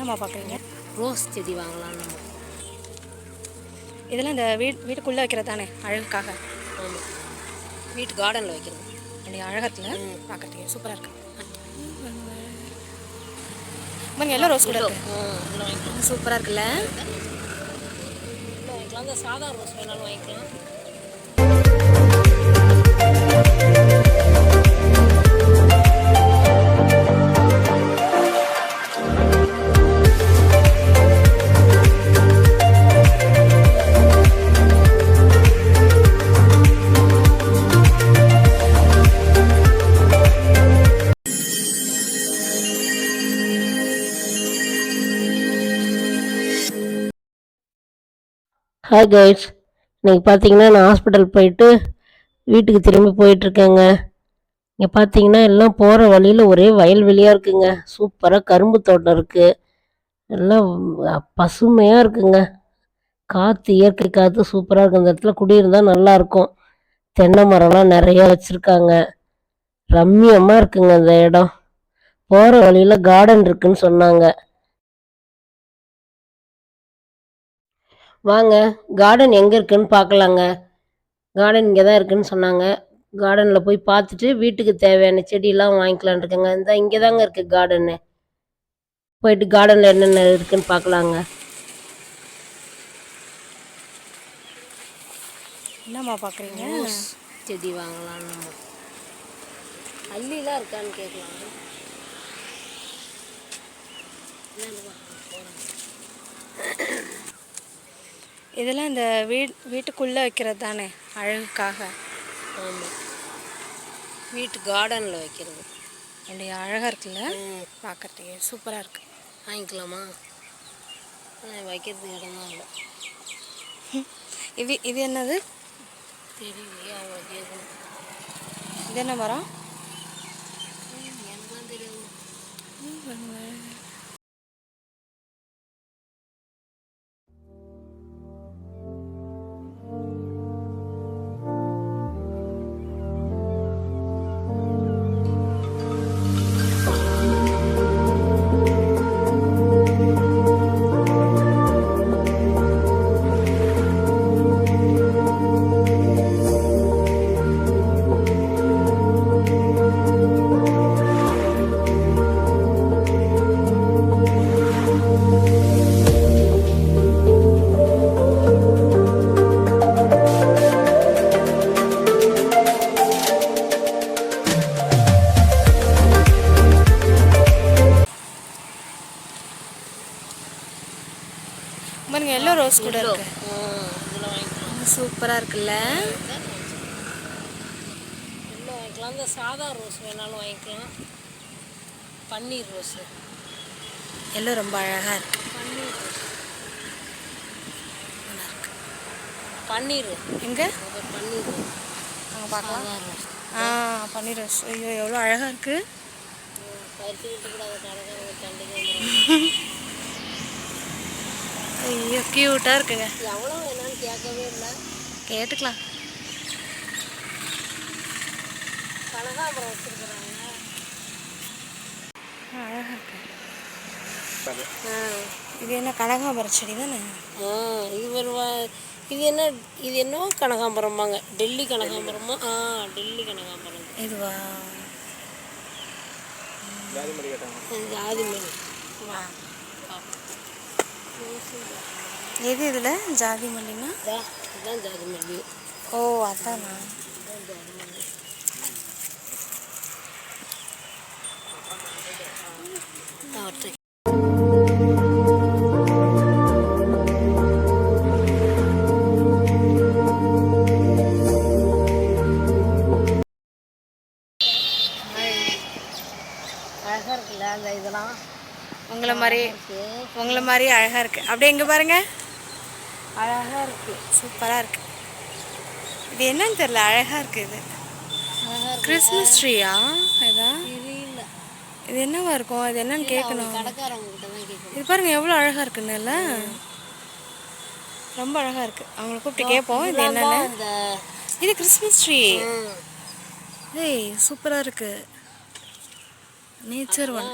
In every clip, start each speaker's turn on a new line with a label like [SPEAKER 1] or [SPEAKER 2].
[SPEAKER 1] என்னம்மா பார்க்குறீங்க?
[SPEAKER 2] ரோஸ் செடி வாங்கலாம் நம்ம.
[SPEAKER 1] இதெல்லாம் இந்த வீட்டுக்குள்ளே வைக்கிறது தானே அழகுக்காக?
[SPEAKER 2] ஆமாம், வீட்டு கார்டனில் வைக்கிறது.
[SPEAKER 1] என்னுடைய அழகத்தில் பார்க்குறதுக்கு சூப்பராக இருக்கு. எல்லோ ரோஸ் கூட இருக்கு, சூப்பராக இருக்குல்ல.
[SPEAKER 2] வாங்கிக்கலாம், இந்த சாதா ரோஸ் வேணாலும் வாங்கிக்கலாம்.
[SPEAKER 3] ஹாய் கைஸ், இன்றைக்கி பார்த்தீங்கன்னா நான் ஹாஸ்பிட்டல் போயிட்டு வீட்டுக்கு திரும்பி போயிட்டுருக்கேங்க. இங்கே பார்த்தீங்கன்னா எல்லாம் போகிற வழியில் ஒரே வயல்வெளியாக இருக்குங்க. சூப்பராக கரும்பு தோட்டம் இருக்குது, எல்லாம் பசுமையாக இருக்குங்க. காற்று, இயற்கை காற்று சூப்பராக இருக்குது. இந்த இடத்துல குடியிருந்தால் நல்லாயிருக்கும். தென்னை மரம்லாம் நிறையா வச்சுருக்காங்க, ரம்மியமாக இருக்குங்க இந்த இடம். போகிற வழியில் கார்டன் இருக்குதுன்னு சொன்னாங்க. வாங்க, கார்டன் எங்கே இருக்குதுன்னு பார்க்கலாங்க. கார்டன் இங்கே தான் இருக்குதுன்னு சொன்னாங்க. கார்டனில் போய் பார்த்துட்டு வீட்டுக்கு தேவையான செடியெல்லாம் வாங்கிக்கலான் இருக்கேங்க. இந்த இங்கே தாங்க இருக்குது கார்டனு. போயிட்டு கார்டனில் என்னென்ன இருக்குதுன்னு பார்க்கலாங்க.
[SPEAKER 1] என்னம்மா பார்க்குறீங்க?
[SPEAKER 2] செடி வாங்கலாம் நம்ம. அள்ளிலாம் இருக்கான்னு கேட்கலாம்.
[SPEAKER 1] இதெல்லாம் இந்த வீட்டுக்குள்ளே வைக்கிறது தானே அழகுக்காக?
[SPEAKER 2] ஆமாம், வீட்டு கார்டனில் வைக்கிறது.
[SPEAKER 1] என்னுடைய அழகாக இருக்குல்ல, பார்க்குறதுக்கு சூப்பராக இருக்குது.
[SPEAKER 2] வாங்கிக்கலாமா? வைக்கிறதுக்கு இடம் தான் இல்லை.
[SPEAKER 1] இது என்னது
[SPEAKER 2] தெரியலையே, அவங்க கேட்கணும்.
[SPEAKER 1] இது என்ன மரம்?
[SPEAKER 2] எனக்குலாம் தெரியும்.
[SPEAKER 1] எல்லோ ரோஸ் கூட இருக்கு, சூப்பராக இருக்குல்ல.
[SPEAKER 2] எல்லோ வாங்கிக்கலாம், இந்த சாதா ரோஸ் வேணாலும் வாங்கிக்கலாம். பன்னீர் ரோஸு
[SPEAKER 1] எல்லோ ரொம்ப அழகாக இருக்கு.
[SPEAKER 2] பன்னீர் ரோஸ் நல்லா இருக்கு. பன்னீர்
[SPEAKER 1] எங்கே?
[SPEAKER 2] பன்னீர்
[SPEAKER 1] அங்கே பார்க்கலாம். பன்னீர் ரோஸ், ஐயோ எவ்வளோ அழகாக இருக்குது.
[SPEAKER 2] பறித்து விட்டு கூட அதை கடைக்காரங்க சண்டைக்கு
[SPEAKER 1] ஐயோ க்யூட்டாக இருக்குங்க.
[SPEAKER 2] எவ்வளோ வேணான்னு கேட்கவே இல்லை,
[SPEAKER 1] கேட்டுக்கலாம்.
[SPEAKER 2] கனகாம்பரம் வச்சுருக்குறாங்க,
[SPEAKER 1] அழகாக இருக்கு. இது என்ன கனகாம்பரம் செடி தானே?
[SPEAKER 2] இது என்னவோ கனகாம்பரம்பாங்க, டெல்லி கனகாம்பரமா? டெல்லி கனகாம்பரம்.
[SPEAKER 1] இதுவா?
[SPEAKER 2] ஜாதி மல்லி.
[SPEAKER 1] எது இதில் ஜாதி மல்லினா?
[SPEAKER 2] இதுதான் ஜாதி மல்லி.
[SPEAKER 1] ஓ அதானா?
[SPEAKER 2] அழகாக இருக்குல்ல அந்த இதெல்லாம்,
[SPEAKER 1] உங்களை மாதிரி அழகாக இருக்குது. அப்படியே எங்கே பாருங்கள்,
[SPEAKER 2] அழகாக இருக்குது,
[SPEAKER 1] சூப்பராக இருக்குது. இது என்னன்னு தெரியல, அழகாக இருக்குது. இது கிறிஸ்மஸ் ட்ரீயா? இதான்
[SPEAKER 2] தெரியல,
[SPEAKER 1] இது என்னவா இருக்கும்? இது என்னன்னு கேட்கணும்,
[SPEAKER 2] கடைக்காரவங்ககிட்ட தான் கேட்கணும்.
[SPEAKER 1] இது பாருங்கள் எவ்வளோ அழகாக இருக்குன்னு, ரொம்ப அழகாக இருக்குது. அவங்கள கூப்பிட்டு கேட்போம் இது என்னென்னு. இது கிறிஸ்மஸ் ட்ரீ. ஏய் சூப்பராக இருக்குது, நேச்சர் ஒன்.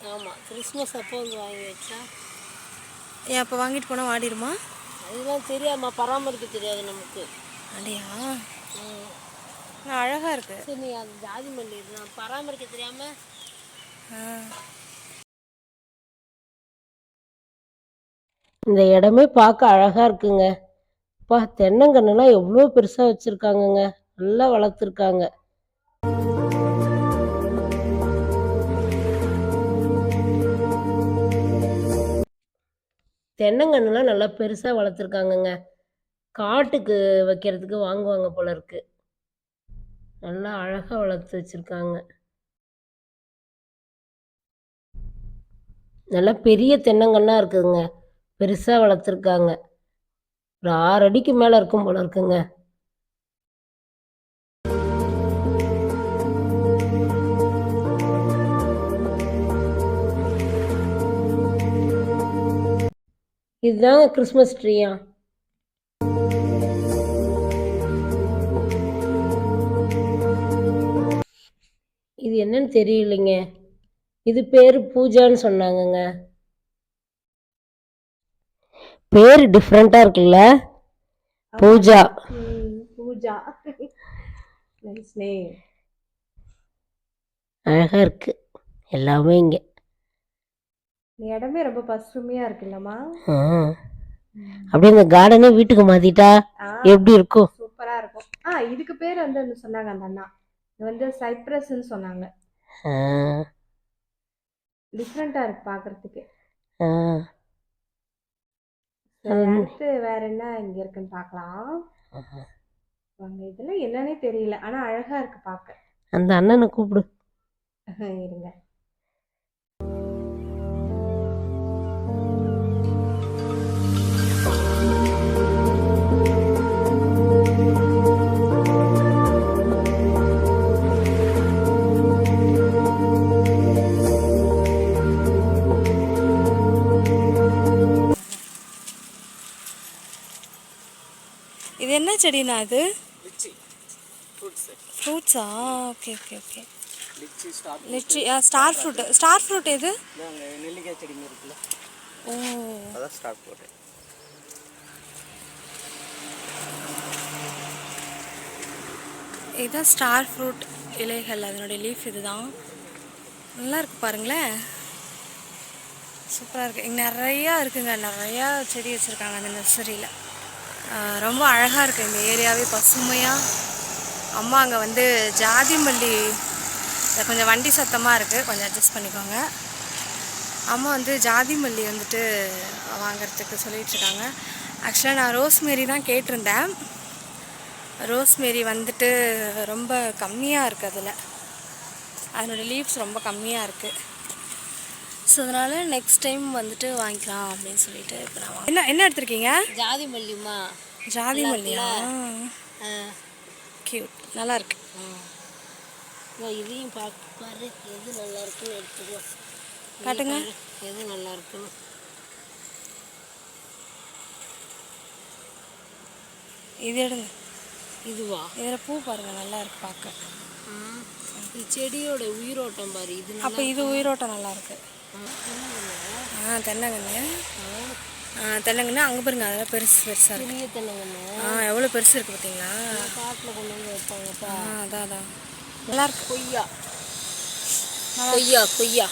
[SPEAKER 2] ஆமாம், கிறிஸ்மஸ் அப்போ வந்து வாங்கி வச்சா.
[SPEAKER 1] ஏன் அப்போ வாங்கிட்டு போனால் வாடிடுமா?
[SPEAKER 2] அதெல்லாம் தெரியாதும்மா, பராமரிக்க தெரியாது நமக்கு.
[SPEAKER 1] அப்படியா?
[SPEAKER 2] ம்.
[SPEAKER 1] நான் அழகாக இருக்கு.
[SPEAKER 2] சரி, நீ அது ஜாதி மல்லி நான் பராமரிக்க தெரியாமல்.
[SPEAKER 3] இந்த இடமே பார்க்க அழகா இருக்குங்க. அப்பா, தென்னங்கன்னுலாம் எவ்வளோ பெருசா வச்சிருக்காங்கங்க. நல்லா வளர்த்துருக்காங்க. தென்னங்கன்னுலாம் நல்லா பெருசா வளர்த்துருக்காங்கங்க. காட்டுக்கு வைக்கிறதுக்கு வாங்குவாங்க போல இருக்கு. நல்லா அழகா வளர்த்து வச்சிருக்காங்க. நல்லா பெரிய தென்னங்கன்னா இருக்குதுங்க. பெருசா வளர்த்துருக்காங்க. ஒரு 6 அடிக்கு மேல இருக்கும் போல இருக்குங்க. இதுதாங்க கிறிஸ்மஸ் ட்ரீயா? இது என்னன்னு தெரியலைங்க. இது பேரு பூஜான்னு சொன்னாங்கங்க. பேரு டிஃப்ரெண்டா இருக்குல்ல? பூஜா.
[SPEAKER 1] பூஜா. Nice name.
[SPEAKER 3] அழகா இருக்கு எல்லாமே இங்க.
[SPEAKER 1] இடமே ரொம்ப பசுமையா இருக்குல்லம்மா?
[SPEAKER 3] அப்படியே இந்த கார்டனே வீட்டுக்கு மாத்திட்டா எப்படி இருக்கும்?
[SPEAKER 1] சூப்பரா இருக்கும். இதுக்கு பேர் வந்து சொன்னாங்க அந்த அண்ணா. இது வந்து சைப்ரஸ்ன்னு சொன்னாங்க. டிஃப்ரெண்டா இருக்கு பாக்குறதுக்கு. அடுத்து வேற என்ன இங்க இருக்குன்னு பார்க்கலாம். இதெல்லாம் என்னன்னே தெரியல, ஆனா அழகா இருக்கு பார்க்க.
[SPEAKER 3] அந்த அண்ணனை கூப்பிடு.
[SPEAKER 1] இருங்க. இது என்ன செடினா இது? ஃப்ரூட்ஸா? Okay okay okay. Litchi, star fruit. Star fruit எது?
[SPEAKER 4] நெல்லிக்காய் செடி இருக்குல்ல.
[SPEAKER 1] ஓ,
[SPEAKER 4] அதான் ஸ்டார் ஃப்ரூட்.
[SPEAKER 1] இதுதான் ஸ்டார் ஃப்ரூட் இலைகள். அதனுடைய லீஃப் இதுதான். நல்லா இருக்கு பாருங்களேன். சூப்பராக இருக்குது. இங்கே நிறையா இருக்குங்க. நிறையா செடி வச்சுருக்காங்க அந்த நர்சரியில். ரொம்ப அழகாக இருக்குது இந்த ஏரியாவே, பசுமையாக. அம்மா அங்கே வந்து ஜாதி மல்லி, கொஞ்சம் வண்டி சத்தமாக இருக்குது, கொஞ்சம் அட்ஜஸ்ட் பண்ணிக்கோங்க. அம்மா வந்து ஜாதி மல்லி வந்துட்டு வாங்கிறதுக்கு சொல்லிகிட்ருக்காங்க. ஆக்சுவலாக நான் ரோஸ்மேரி தான் கேட்டிருந்தேன். ரோஸ்மேரி வந்துட்டு ரொம்ப கம்மியாக இருக்குது அதில். அதனோட லீவ்ஸ் ரொம்ப கம்மியாக இருக்குது. ஸோ அதனால் நெக்ஸ்ட் டைம் வந்துட்டு வாங்கிக்கலாம் அப்படின்னு சொல்லிட்டு இப்போ நான் என்ன எடுத்துருக்கீங்க?
[SPEAKER 2] ஜாதி மல்லிம்மா.
[SPEAKER 1] ஜாதி மல்லியா? கியூட், நல்லா இருக்கு.
[SPEAKER 2] இதையும் பாரு, எது நல்லா இருக்குன்னு எடுத்துக்கோ.
[SPEAKER 1] காட்டுங்க
[SPEAKER 2] எது நல்லா இருக்குன்னு.
[SPEAKER 1] இது எடுங்க.
[SPEAKER 2] இதுவா?
[SPEAKER 1] இதில் பூ பாருங்க, நல்லா இருக்கு பார்க்க.
[SPEAKER 2] இது செடியோட உயிரோட்டம் பாரு. இது
[SPEAKER 1] அப்போ இது உயிரோட்டம் நல்லா இருக்கு. தென்னங்கன்று. தென்னங்கன்று அங்கே பாருங்க, அதெல்லாம் பெருசு பெருசாக இருக்கு.
[SPEAKER 2] பெரிய தென்னங்கன்று.
[SPEAKER 1] எவ்வளோ பெருசு இருக்குது பார்த்தீங்களா?
[SPEAKER 2] காட்டில் கொண்டு வந்து வைப்பாங்கப்பா.
[SPEAKER 1] அதான் நல்லா இருக்கு.
[SPEAKER 2] கொய்யா கொய்யா கொய்யா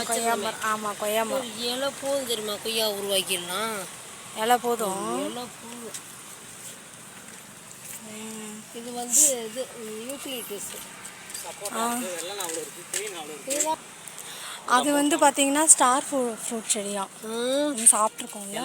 [SPEAKER 1] கொய்யா மரம். ஆமாம், கொய்யா மரம்.
[SPEAKER 2] இலை போதும் தெரியுமா? கொய்யா உருவாக்கிடலாம்.
[SPEAKER 1] இலை போதும்.
[SPEAKER 2] இலை போதும். இது வந்து இது யூட்டிலிட்டிஸ்.
[SPEAKER 1] அது வந்து பார்த்தீங்கன்னா ஸ்டார் ஃப்ரூட் செடியா. சாப்பிட்ருக்கோம்ல.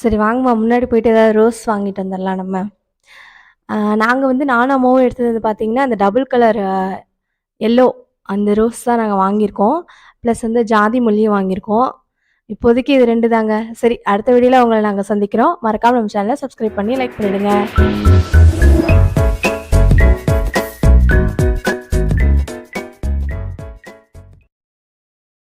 [SPEAKER 1] சரி வாங்கம்மா, முன்னாடி போயிட்டு ஏதாவது ரோஸ் வாங்கிட்டு வந்துடலாம் நம்ம. நாங்கள் வந்து நானும் அம்மாவும் எடுத்தது பார்த்தீங்கன்னா அந்த டபுள் கலர் எல்லோ அந்த ரோஸ் தான் நாங்கள் வாங்கியிருக்கோம். ப்ளஸ் வந்து ஜாதி மல்லியும் வாங்கியிருக்கோம். இப்போதைக்கு இது 2 தாங்க. சரி அடுத்த வீடியோவில் உங்களை நாங்கள் சந்திக்கிறோம். மறக்காமல் நம்ம சேனலை சப்ஸ்கிரைப் பண்ணி லைக் பண்ணிவிடுங்க.